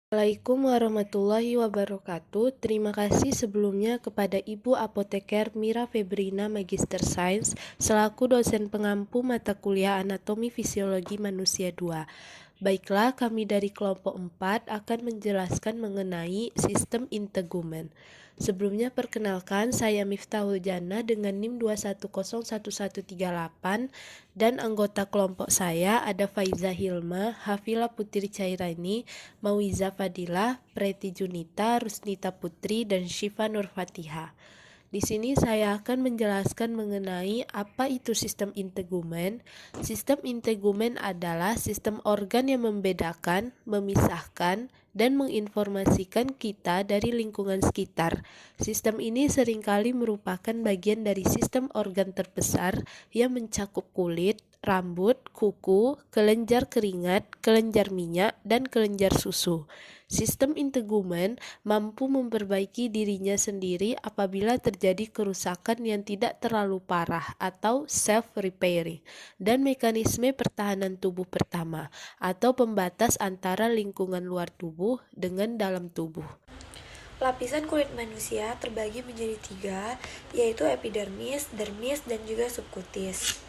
Assalamualaikum warahmatullahi wabarakatuh. Terima kasih sebelumnya kepada Ibu Apoteker Mira Febrina Magister Sains selaku dosen pengampu mata kuliah Anatomi Fisiologi Manusia 2. Baiklah, kami dari kelompok 4 akan menjelaskan mengenai sistem integumen. Sebelumnya perkenalkan, saya Miftahul Jannah dengan NIM 2101138 dan anggota kelompok saya ada Faiza Hilma, Hafila Putri Cairani, Mawiza Fadilah, Preti Junita, Rusnita Putri, dan Syifa Nur Fatihah. Di sini saya akan menjelaskan mengenai apa itu sistem integumen. Sistem integumen adalah sistem organ yang membedakan, memisahkan, dan menginformasikan kita dari lingkungan sekitar. Sistem ini seringkali merupakan bagian dari sistem organ terbesar yang mencakup kulit, rambut, kuku, kelenjar keringat, kelenjar minyak, dan kelenjar susu. Sistem integumen mampu memperbaiki dirinya sendiri apabila terjadi kerusakan yang tidak terlalu parah atau self-repairing, dan mekanisme pertahanan tubuh pertama atau pembatas antara lingkungan luar tubuh dengan dalam tubuh. Lapisan kulit manusia terbagi menjadi 3, yaitu epidermis, dermis, dan juga subkutis.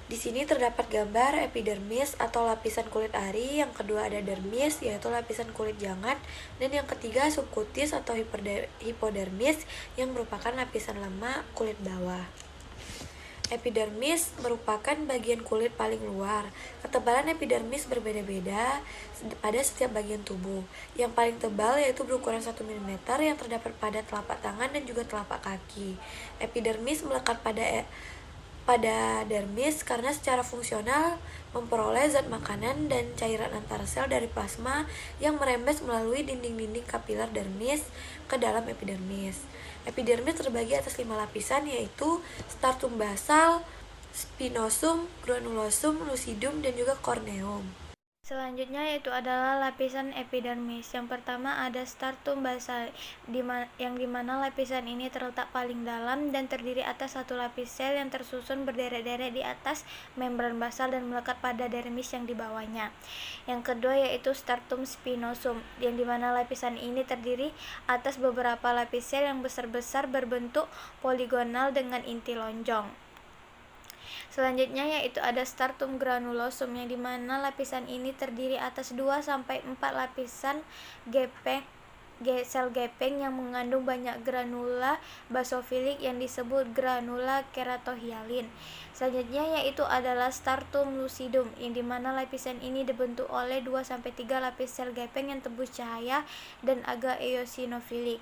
Di sini terdapat gambar epidermis atau lapisan kulit ari, yang kedua ada dermis yaitu lapisan kulit jangat, dan yang ketiga subkutis atau hipodermis yang merupakan lapisan lemak kulit bawah. Epidermis merupakan bagian kulit paling luar. Ketebalan epidermis berbeda-beda pada setiap bagian tubuh. Yang paling tebal yaitu berukuran 1 mm yang terdapat pada telapak tangan dan juga telapak kaki. Epidermis melekat pada dermis karena secara fungsional memperoleh zat makanan dan cairan antar sel dari plasma yang merembes melalui dinding-dinding kapiler dermis ke dalam epidermis. Epidermis terbagi atas 5 lapisan, yaitu stratum basal, spinosum, granulosum, lucidum, dan juga corneum. Selanjutnya yaitu adalah lapisan epidermis. Yang pertama ada stratum basal, yang dimana lapisan ini terletak paling dalam dan terdiri atas satu lapis sel yang tersusun berderet-deret di atas membran basal dan melekat pada dermis yang di bawahnya. Yang kedua yaitu stratum spinosum, yang dimana lapisan ini terdiri atas beberapa lapis sel yang besar-besar berbentuk poligonal dengan inti lonjong. Selanjutnya yaitu ada stratum granulosum, yang dimana lapisan ini terdiri atas 2-4 lapisan sel gepeng yang mengandung banyak granula basofilik yang disebut granula keratohyalin. Selanjutnya yaitu adalah stratum lucidum, yang dimana lapisan ini dibentuk oleh 2-3 lapis sel gepeng yang tembus cahaya dan agak eosinofilik.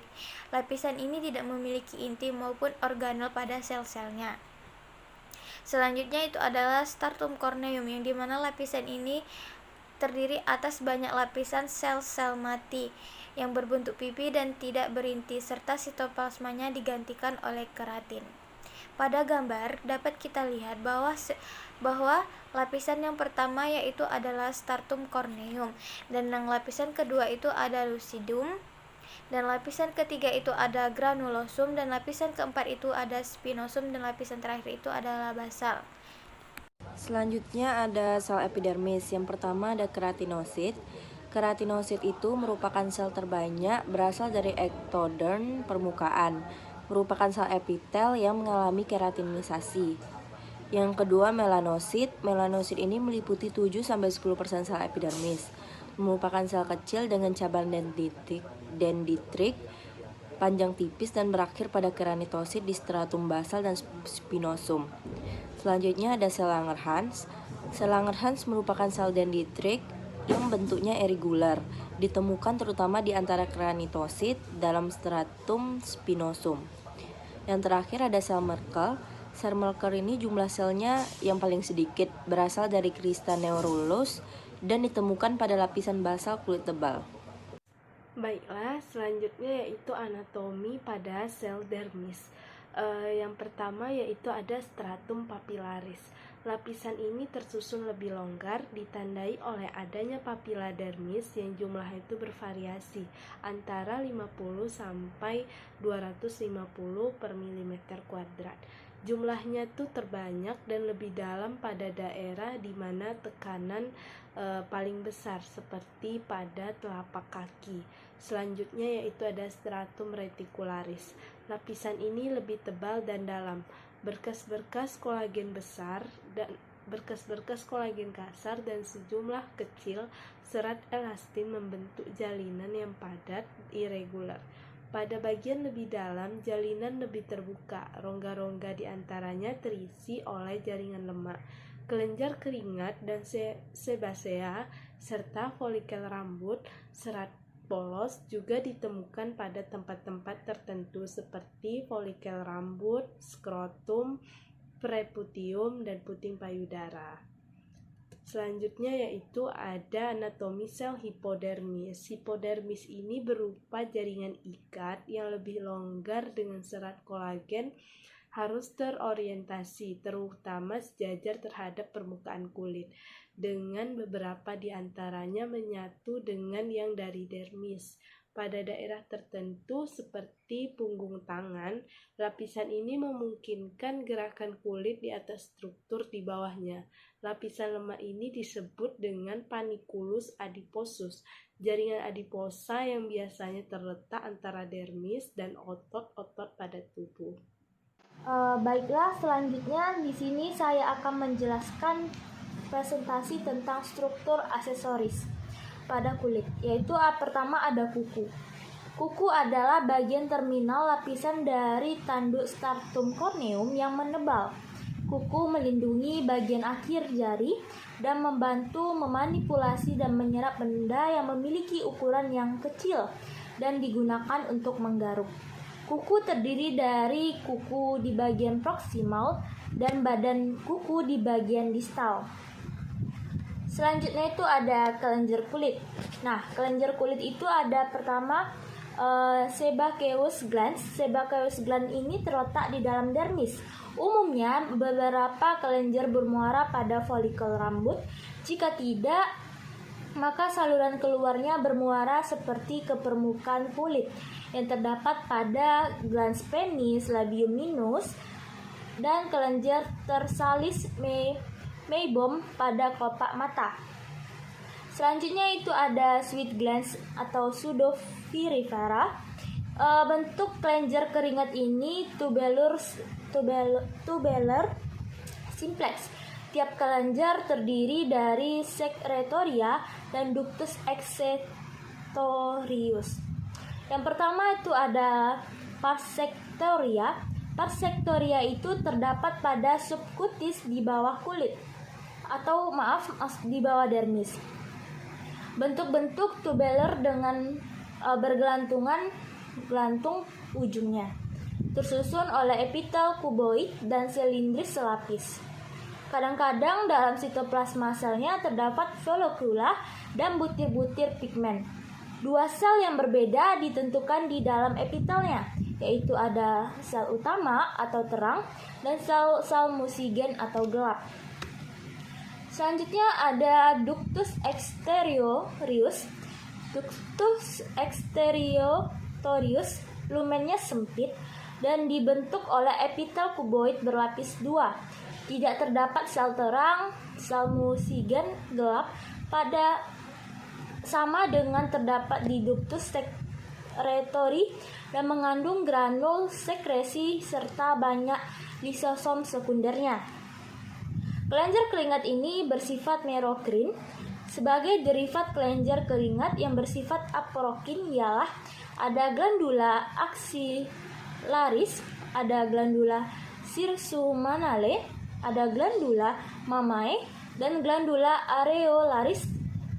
Lapisan ini tidak memiliki inti maupun organel pada sel-selnya. Selanjutnya itu adalah stratum corneum, yang dimana lapisan ini terdiri atas banyak lapisan sel-sel mati yang berbentuk pipi dan tidak berinti, serta sitoplasmanya digantikan oleh keratin. Pada gambar dapat kita lihat bahwa lapisan yang pertama yaitu adalah stratum corneum, dan yang lapisan kedua itu ada lucidum, dan lapisan ketiga itu ada granulosum, dan lapisan keempat itu ada spinosum, dan lapisan terakhir itu adalah basal. Selanjutnya ada sel epidermis. Yang pertama ada keratinosit. Keratinosit itu merupakan sel terbanyak berasal dari ektoderm permukaan, merupakan sel epitel yang mengalami keratinisasi. Yang kedua melanosit. Melanosit ini meliputi 7-10% sel epidermis, merupakan sel kecil dengan cabang dendritrik panjang tipis dan berakhir pada keratinosit di stratum basal dan spinosum. Selanjutnya ada sel Langerhans. Sel Langerhans merupakan sel dendritrik yang bentuknya irregular, ditemukan terutama di antara keratinosit dalam stratum spinosum. Yang terakhir ada sel Merkel. Sel Merkel ini jumlah selnya yang paling sedikit, berasal dari Crista neurulus dan ditemukan pada lapisan basal kulit tebal. Baiklah, selanjutnya yaitu anatomi pada sel dermis. Yang pertama yaitu ada stratum papilaris. Lapisan ini tersusun lebih longgar, ditandai oleh adanya papila dermis yang jumlahnya itu bervariasi antara 50 sampai 250 per mm². Jumlahnya tuh terbanyak dan lebih dalam pada daerah di mana tekanan paling besar seperti pada telapak kaki. Selanjutnya yaitu ada stratum reticularis. Lapisan ini lebih tebal dan dalam. Berkas-berkas kolagen besar dan berkas-berkas kolagen kasar dan sejumlah kecil serat elastin membentuk jalinan yang padat, irregular. Pada bagian lebih dalam, jalinan lebih terbuka. Rongga-rongga di antaranya terisi oleh jaringan lemak, kelenjar keringat dan sebasea, serta folikel rambut. Serat polos juga ditemukan pada tempat-tempat tertentu seperti folikel rambut, skrotum, preputium, dan puting payudara. Selanjutnya yaitu ada anatomi sel hipodermis. Hipodermis ini berupa jaringan ikat yang lebih longgar dengan serat kolagen harus terorientasi, terutama sejajar terhadap permukaan kulit, dengan beberapa di antaranya menyatu dengan yang dari dermis. Pada daerah tertentu seperti punggung tangan, lapisan ini memungkinkan gerakan kulit di atas struktur di bawahnya. Lapisan lemak ini disebut dengan panniculus adiposus, jaringan adiposa yang biasanya terletak antara dermis dan otot-otot pada tubuh. Baiklah, selanjutnya di sini saya akan menjelaskan presentasi tentang struktur aksesoris pada kulit, yaitu pertama ada kuku. Kuku adalah bagian terminal lapisan dari tanduk stratum corneum yang menebal. Kuku melindungi bagian akhir jari dan membantu memanipulasi dan menyerap benda yang memiliki ukuran yang kecil dan digunakan untuk menggaruk. Kuku terdiri dari kuku di bagian proksimal dan badan kuku di bagian distal. Selanjutnya itu ada kelenjar kulit. Nah, kelenjar kulit itu ada pertama sebaceous glands. Sebaceous gland ini terletak di dalam dermis. Umumnya beberapa kelenjar bermuara pada folikel rambut. Jika tidak, maka saluran keluarnya bermuara seperti ke permukaan kulit yang terdapat pada glans penis, labium minus, dan kelenjar tersalis meibom pada kelopak mata. Selanjutnya itu ada sweat glands atau pseudovirifera. Bentuk kelenjar keringat ini tubular simplex. Tiap kelenjar terdiri dari secretoria dan ductus exceptorius. Yang pertama itu ada pars sectoria. Pars sectoria itu terdapat pada subcutis di bawah kulit di bawah dermis. Bentuk-bentuk tubular dengan gelantung ujungnya, tersusun oleh epitel kuboid dan silindris selapis. Kadang-kadang dalam sitoplasma selnya terdapat follikula dan butir-butir pigmen. Dua sel yang berbeda ditentukan di dalam epitelnya, yaitu ada sel utama atau terang dan sel musigen atau gelap. Selanjutnya ada ductus exteriorius. Ductus exteriorius lumennya sempit dan dibentuk oleh epitel kuboid berlapis dua. Tidak terdapat sel terang, sel musigen gelap pada sama dengan terdapat di ductus secretory dan mengandung granul sekresi serta banyak lisosom sekundernya. Kelenjar keringat ini bersifat merokrin. Sebagai derivat kelenjar keringat yang bersifat aprokin ialah ada glandula axillaris, ada glandula cirsumanale, ada glandula mamae, dan glandula areolaris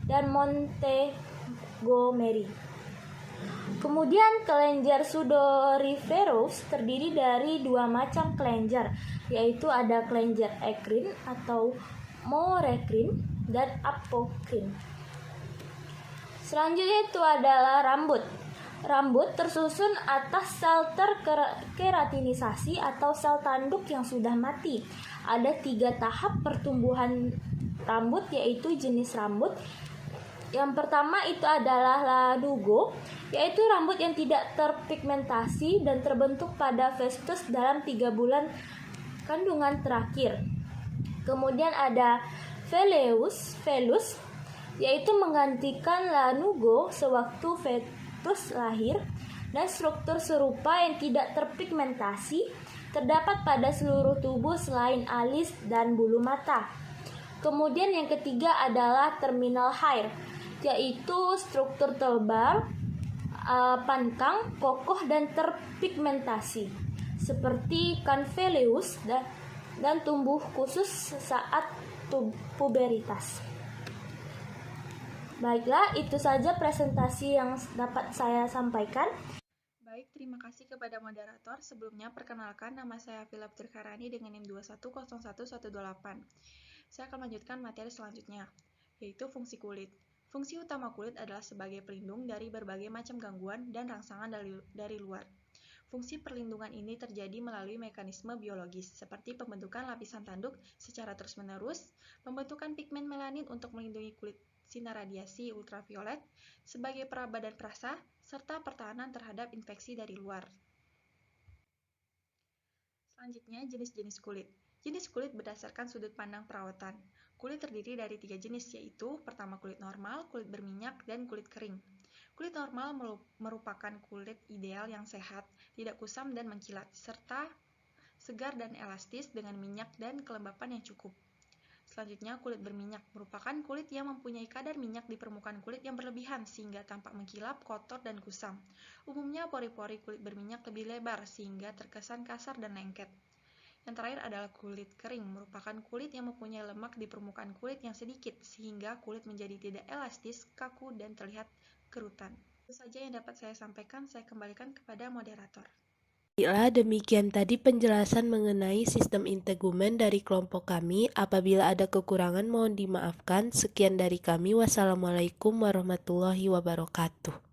dan Montgomery. Kemudian kelenjar sudoriferous terdiri dari dua macam kelenjar, yaitu ada kelenjar ekrin atau morekrin dan apokrin. Selanjutnya itu adalah rambut. Rambut tersusun atas sel terkeratinisasi atau sel tanduk yang sudah mati. Ada 3 tahap pertumbuhan rambut, yaitu jenis rambut. Yang pertama itu adalah lanugo, yaitu rambut yang tidak terpigmentasi dan terbentuk pada festus dalam 3 bulan kandungan terakhir. Kemudian ada velus, yaitu menggantikan lanugo sewaktu fetus lahir, dan struktur serupa yang tidak terpigmentasi terdapat pada seluruh tubuh selain alis dan bulu mata. Kemudian yang ketiga adalah terminal hair, yaitu struktur tebal, pankang, kokoh dan terpigmentasi seperti conveleus dan tumbuh khusus saat puberitas. Baiklah, itu saja presentasi yang dapat saya sampaikan. Baik, terima kasih kepada moderator. Sebelumnya, perkenalkan nama saya Philip Tirkarani dengan NIM 2101128. Saya akan melanjutkan materi selanjutnya, yaitu fungsi kulit. Fungsi utama kulit adalah sebagai pelindung dari berbagai macam gangguan dan rangsangan dari luar. Fungsi perlindungan ini terjadi melalui mekanisme biologis, seperti pembentukan lapisan tanduk secara terus-menerus, pembentukan pigmen melanin untuk melindungi kulit sinar radiasi ultraviolet sebagai peraba dan perasa, serta pertahanan terhadap infeksi dari luar. Selanjutnya, jenis-jenis kulit. Jenis kulit berdasarkan sudut pandang perawatan. Kulit terdiri dari 3 jenis, yaitu pertama kulit normal, kulit berminyak, dan kulit kering. Kulit normal merupakan kulit ideal yang sehat, tidak kusam dan mengkilat, serta segar dan elastis dengan minyak dan kelembapan yang cukup. Selanjutnya, kulit berminyak merupakan kulit yang mempunyai kadar minyak di permukaan kulit yang berlebihan sehingga tampak mengkilap, kotor, dan kusam. Umumnya, pori-pori kulit berminyak lebih lebar sehingga terkesan kasar dan lengket. Yang terakhir adalah kulit kering, merupakan kulit yang mempunyai lemak di permukaan kulit yang sedikit sehingga kulit menjadi tidak elastis, kaku, dan terlihat kerutan. Itu saja yang dapat saya sampaikan. Saya kembalikan kepada moderator. Baiklah, demikian tadi penjelasan mengenai sistem integumen dari kelompok kami. Apabila ada kekurangan mohon dimaafkan. Sekian dari kami. Wassalamualaikum warahmatullahi wabarakatuh.